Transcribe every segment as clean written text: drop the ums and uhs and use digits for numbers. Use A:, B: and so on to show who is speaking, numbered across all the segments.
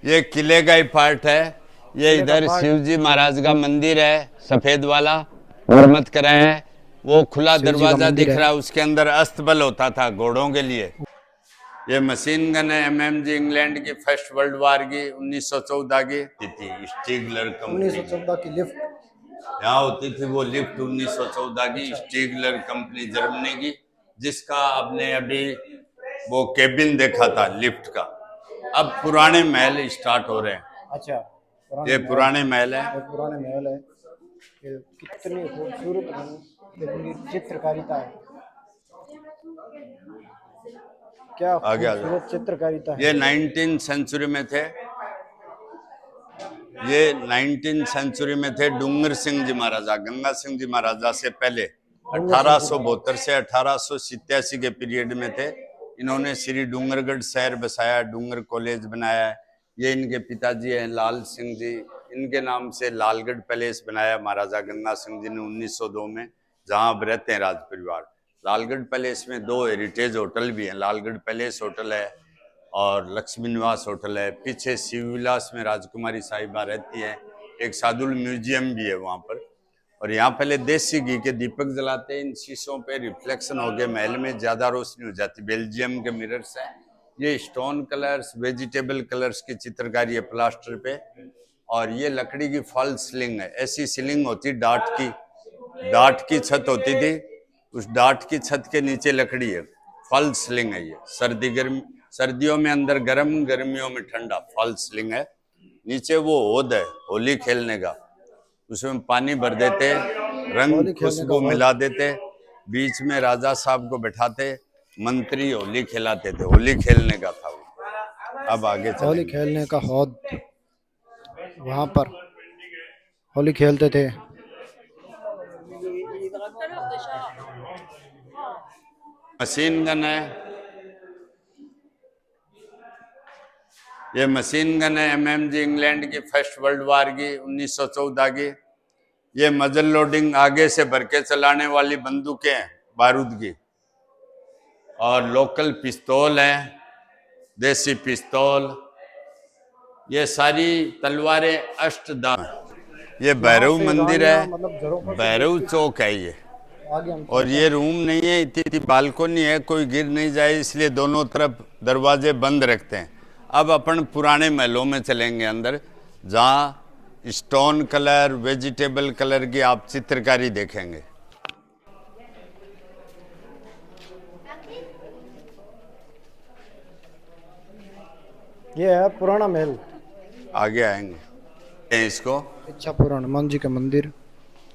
A: ये किले का ही पार्ट है। ये इधर शिव जी महाराज का मंदिर है, सफेद वाला, मरम्मत कराए हैं। वो खुला
B: शिव जी का
A: दरवाजा
B: मंदिर
A: दिख
B: है।
A: रहा है, उसके अंदर अस्तबल होता था घोड़ों के लिए। ये मशीन गन है एमएमजी, इंग्लैंड की, फर्स्ट वर्ल्ड वार की, 1914 की थी, स्टीगलर कंपनी की।
B: 1914 की लिफ्ट।
A: यहाँ होती थी वो लिफ्ट 1914 की,
B: अच्छा।
A: स्टीगलर कंपनी जर्मनी की, जिसका आपने अभी वो केबिन देखा था लिफ्ट का। अब पुराने महल स्टार्ट हो रहे हैं।
B: अच्छा, पुराने
A: ये
B: महल।
A: पुराने महल है।
B: ये पुराने महल है। ये कितनी खूबसूरत इनकी चित्रकारिता है। क्या
A: आगे आ जाओ।
B: खूबसूरत चित्रकारिता है।
A: ये 19 सेंचुरी में थे। ये 19 सेंचुरी में थे डूंगर सिंह जी महाराजा, गंगा सिंह जी महाराजा से पहले।
B: डूंगर सिंह जी महाराज।
A: 1872 से 1887 के पीरियड में थे। इन्होंने श्री डूंगरगढ़ शहर बसाया, डूंगर कॉलेज बनाया। ये इनके पिताजी हैं लाल सिंह जी, इनके नाम से लालगढ़ पैलेस बनाया महाराजा गंगा सिंह जी ने 1902 में, जहां अब रहते हैं राज परिवार। लालगढ़ पैलेस में 2 हेरिटेज होटल भी हैं, लालगढ़ पैलेस होटल है और लक्ष्मी निवास होटल है। पीछे शिवविलास में राजकुमारी साहिबा रहती है। एक सादुल म्यूजियम भी है वहां पर। और यहाँ पहले देसी घी के दीपक जलाते हैं। इन शीशों पे रिफ्लेक्शन हो गए, महल में ज्यादा रोशनी हो जाती। बेल्जियम के मिरर्स हैं। ये स्टोन कलर्स, वेजिटेबल कलर्स की चित्रकारी है प्लास्टर पे। और ये लकड़ी की फॉल सीलिंग है। ऐसी सीलिंग होती डाट की छत होती थी। उस डाट की छत के नीचे लकड़ी है, फॉल सीलिंग है। ये सर्दियों में अंदर गर्म, गर्मियों में ठंडा, फॉल सीलिंग है। नीचे वो होद है होली खेलने का, उसमें पानी भर देते, रंग
B: होली खेलने का
A: खुशबू
B: हौद।
A: मिला देते, बीच में राजा साहब को बैठाते, मंत्री होली खिलाते थे। होली खेलने का था वो। अब आगे
B: होली
A: चलेंगे।
B: खेलने का हौद। वहां पर होली खेलते थे।
A: मशीन गन है। ये मशीन गन है एमएमजी, इंग्लैंड की, फर्स्ट वर्ल्ड वार की, 1914 की। ये मजल लोडिंग आगे से भर के चलाने वाली बंदूकें हैं, बारूद की। और लोकल पिस्तौल है, देसी पिस्तौल। ये सारी तलवारें अष्टधाम है। ये
B: यहाँ
A: भैरव
B: से
A: मंदिर
B: रानियां
A: है,
B: मतलब झरोखों से
A: भैरव
B: देखती।
A: चौक है ये।
B: आगे हम
A: और
B: चलते
A: ये
B: हैं।
A: रूम नहीं है, इतनी बालकोनी है, कोई गिर नहीं जाए इसलिए दोनों तरफ दरवाजे बंद रखते हैं। अब अपन पुराने महलों में चलेंगे अंदर, जहाँ स्टोन कलर, वेजिटेबल कलर की आप चित्रकारी देखेंगे।
B: ये है पुराना महल।
A: आगे आएंगे इसको।
B: इच्छा पुराण हनुमान जी का मंदिर।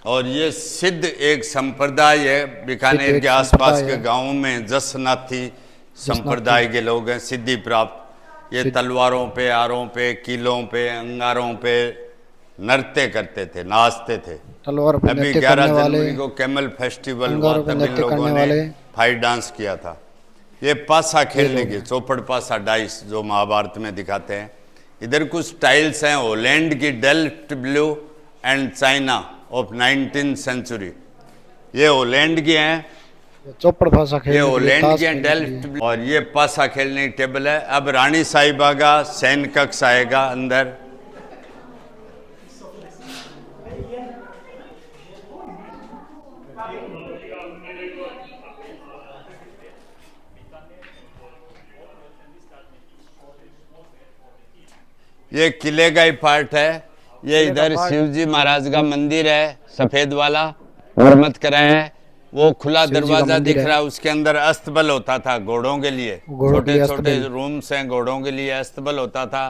A: और ये सिद्ध एक संप्रदाय है,
B: सिद्ध
A: बीकानेर
B: एक
A: के आसपास
B: संप्रदाय
A: के
B: है।
A: गांवों में जसनाथी
B: जसनाथी
A: संप्रदाय के लोग हैं, सिद्धि प्राप्त। ये
B: सिद्ध।
A: तलवारों पे, आरों पे, कीलों पे, अंगारों पे नृत्य करते थे, नाचते थे।
B: तलवार पे
A: अभी
B: नृत्य
A: 11
B: करने वाले।
A: जनवरी को कैमल फेस्टिवल हुआ,
B: अंगारों पे
A: तब इन
B: नृत्य
A: लोगों
B: करने
A: ने
B: वाले।
A: फाइट डांस किया था। ये पासा
B: ये
A: खेलने
B: लोग
A: की,
B: हैं।
A: चौपड़ पासा डाइस, जो महाभारत में दिखाते हैं। इधर कुछ टाइल्स हैं हॉलैंड की, Delft blue and China of 19th century. ये हॉलैंड की हैं।
B: ये चौपड़ भाषा
A: ये
B: खेलने के लिए,
A: हॉलैंड
B: ताश
A: की हैं,
B: खेलने के लिए।
A: डेल्फ्ट। और ये पासा खेलने की टेबल है। अब रानी साहिबा का सैन कक्ष आएगा अंदर। ये किले का ही पार्ट है। ये
B: किले का
A: इधर
B: पार्ट।
A: शिव जी महाराज का मंदिर है, सफेद वाला, मरम्मत कराए हैं। वो खुला
B: शिव जी का
A: दरवाजा
B: मंदिर
A: दिख
B: है।
A: रहा है, उसके अंदर अस्तबल होता था घोड़ों के लिए।
B: घोड़ों के
A: छोटे
B: लिए
A: छोटे
B: अस्तबल।
A: रूम्स हैं घोड़ों के लिए, अस्तबल होता था।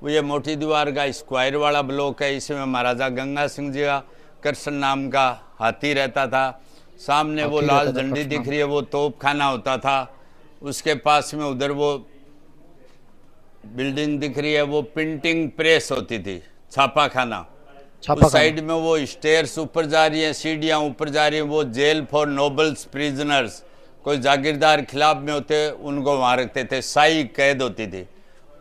A: वो ये मोटी दीवार का स्क्वायर वाला ब्लॉक है, इसमें महाराजा गंगा सिंह जी का कृष्ण नाम का हाथी रहता था। सामने वो
B: हाथी
A: लाल
B: रहता था
A: झंडी
B: कृष्ण
A: दिख
B: नाम
A: रही है, वो तोप खाना होता था। उसके पास में उधर वो बिल्डिंग दिख रही है, वो प्रिंटिंग प्रेस होती थी, छापा खाना।
B: छापा
A: उस
B: खाना।
A: साइड में वो स्टेयर्स ऊपर जा रही हैं, सीढ़ियाँ ऊपर जा रही हैं, वो जेल फॉर नोबल्स प्रिजनर्स। कोई जागीरदार खिलाफ में होते उनको वहाँ रखते थे, शाही कैद होती थी।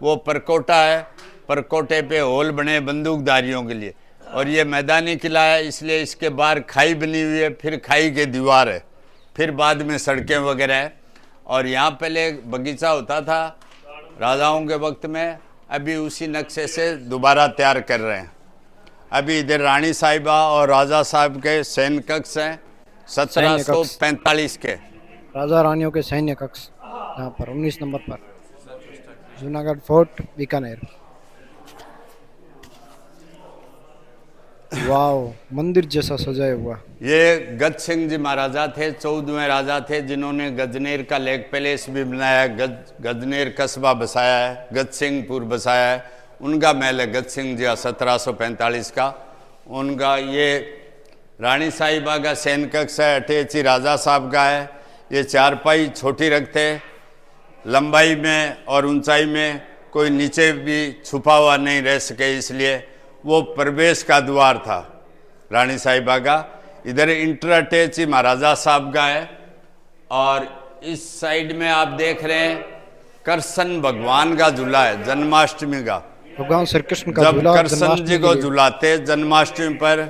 A: वो परकोटा है, परकोटे पे होल बने बंदूकधारियों के लिए। और ये मैदानी किला है, इसलिए इसके बाहर खाई बनी हुई है, फिर खाई के दीवार है, फिर बाद में सड़कें वगैरह है। और यहाँ पहले बगीचा होता था राजाओं के वक्त में। अभी उसी नक्शे से दोबारा तैयार कर रहे हैं। अभी इधर रानी साहिबा और राजा साहब के सैन्य कक्ष हैं 1745 के।
B: राजा रानियों के सैन्य कक्ष यहाँ पर 19 नंबर पर, जूनागढ़ फोर्ट बीकानेर। वाओ, मंदिर जैसा सजाया हुआ।
A: ये गज सिंह जी महाराजा थे, 14वें राजा थे, जिन्होंने गजनेर का लेक पैलेस भी बनाया है, गजनेर कस्बा बसाया है, गज सिंहपुर बसाया है। उनका महल है गज सिंह जी 1745 का। उनका ये रानी साहिबा का सैन्य कक्ष है, अटैची राजा साहब का है। ये चारपाई छोटी रखते, लंबाई में और ऊंचाई में कोई नीचे भी छुपा हुआ नहीं रह सके, इसलिए वो प्रवेश का द्वार था रानी साहिबा का। इधर इंटर अटैची महाराजा साहब का है। और इस साइड में आप देख रहे हैं कृष्ण भगवान का झूला है जन्माष्टमी का।
B: भगवान श्री कृष्ण का
A: जब
B: झूला
A: कृष्ण जी को झुलाते जन्माष्टमी पर,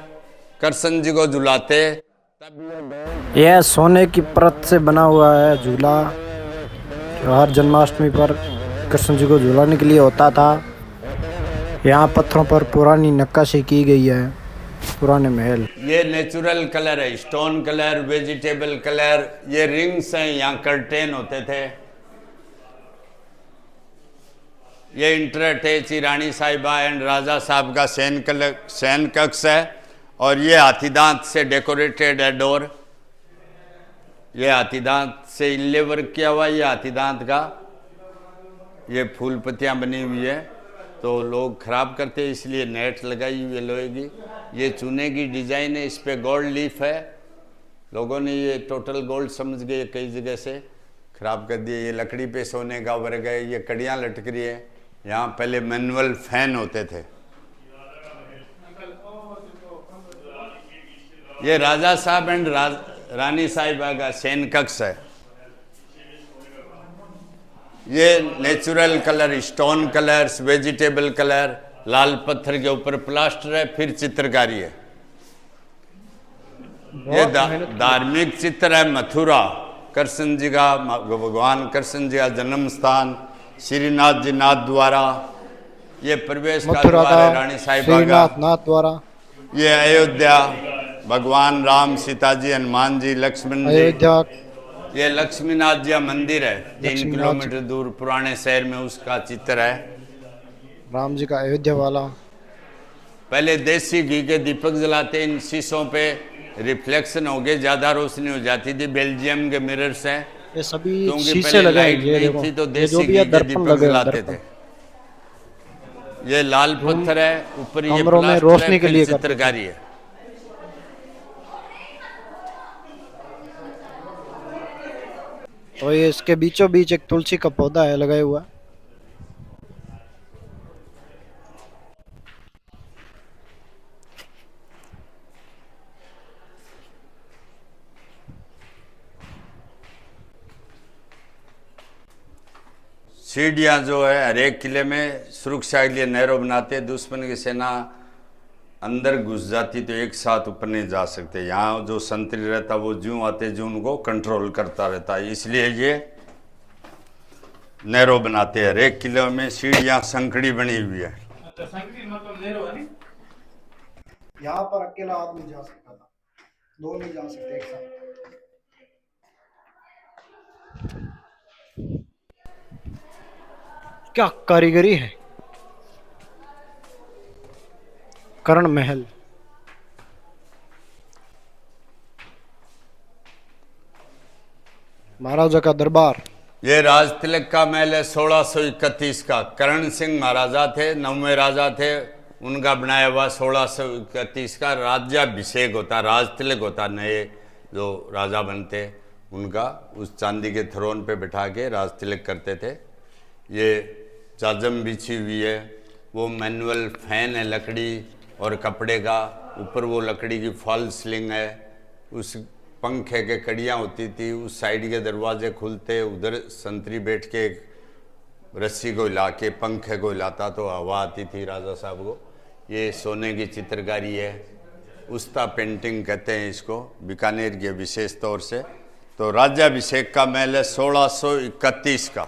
A: कृष्ण जी को झुलाते तब
B: यह सोने की परत से बना हुआ है झूला, जो हर जन्माष्टमी पर कृष्ण जी को झुलाने के लिए होता था। यहाँ पत्थरों पर पुरानी नक्काशी की गई है, पुराने महल।
A: ये नेचुरल कलर है, स्टोन कलर, वेजिटेबल कलर। ये रिंग्स हैं, यहाँ कर्टेन होते थे। ये इंटर अटैची रानी साहिबा एंड राजा साहब का सैन्य कक्ष है। और ये हाथीदांत से डेकोरेटेड है डोर। ये हाथीदांत से इनले वर्क किया हुआ, ये हाथीदांत का ये फूल पत्तियाँ बनी हुई है, तो लोग खराब करते इसलिए नेट लगाई हुई है लोहे की। ये चूने की डिजाइन है, इस पे गोल्ड लीफ है। लोगों ने ये टोटल गोल्ड समझ के कई जगह से खराब कर दिए। ये लकड़ी पे सोने का वर्क है। ये कड़ियाँ लटक रही है। यहाँ पहले मैनुअल फैन होते थे। ये राजा साहब एंड रानी साहिबा का सैन्य कक्ष है। ये natural colour, stone colours, vegetable colour, लाल पत्थर के ऊपर प्लास्टर है, फिर चित्रकारी है। ये धार्मिक चित्र है मथुरा, कृष्ण जी का, भगवान कृष्ण जी का जन्म स्थान, श्रीनाथ जी नाथ द्वारा। ये प्रवेश का द्वार है रानी साहिबा का।
B: नाथ द्वारा।
A: ये अयोध्या, भगवान राम, सीता जी, हनुमान जी, लक्ष्मण जी।
B: अयोध्या,
A: ये लक्ष्मीनाथ जी मंदिर है 3 किलोमीटर दूर पुराने शहर में, उसका चित्र है।
B: राम जी का अयोध्या वाला।
A: पहले देसी घी के दीपक जलाते, इन शीशों पे रिफ्लेक्शन हो गए, ज्यादा रोशनी हो जाती थी। बेल्जियम के मिरर्स हैं,
B: ये सभी
A: क्योंकि
B: शीशे
A: पहले
B: लगे
A: लाइट
B: हैं।
A: नहीं थी तो देसी घी के दीपक जलाते थे। ये लाल पत्थर है, ऊपर ये
B: कमरों में रोशनी के लिए
A: चित्रकारी है।
B: तो ये इसके बीचों बीच एक तुलसी का पौधा है लगाया हुआ।
A: सीढ़ियाँ जो है हर एक किले में सुरक्षा के लिए नहरों बनाते। दुश्मन की सेना अंदर घुस जाती तो एक साथ ऊपर नहीं जा सकते। यहाँ जो संतरी रहता वो ज्यों आते ज्यों उनको कंट्रोल करता रहता है, इसलिए ये नहरों बनाते हैं। हर एक किले में सीढ़ियाँ संकड़ी बनी हुई है।
B: यहाँ पर अकेला आदमी जा सकता था, दो नहीं जा सकते एक साथ। क्या कारीगरी है। कर्ण महल। महाराजा का दरबार।
A: ये राज तिलक का महल है 1631 का। करण सिंह महाराजा थे, 9वें राजा थे, उनका बनाया हुआ 1631 का। राज्याभिषेक होता, राज तिलक होता, नए जो राजा बनते उनका उस चांदी के थ्रोन पे बिठा के राज तिलक करते थे। ये जाजम बिछी हुई है, वो मैनुअल फैन है लकड़ी और कपड़े का, ऊपर वो लकड़ी की फॉल सीलिंग है। उस पंखे के कड़ियाँ होती थी, उस साइड के दरवाजे खुलते, उधर संतरी बैठ के रस्सी को हिला के पंखे को हिलाता तो हवा आती थी राजा साहब को। ये सोने की चित्रकारी है, उस्ता पेंटिंग कहते हैं इसको, बीकानेर के विशेष तौर से। तो राज्याभिषेक का महल है 1631 का।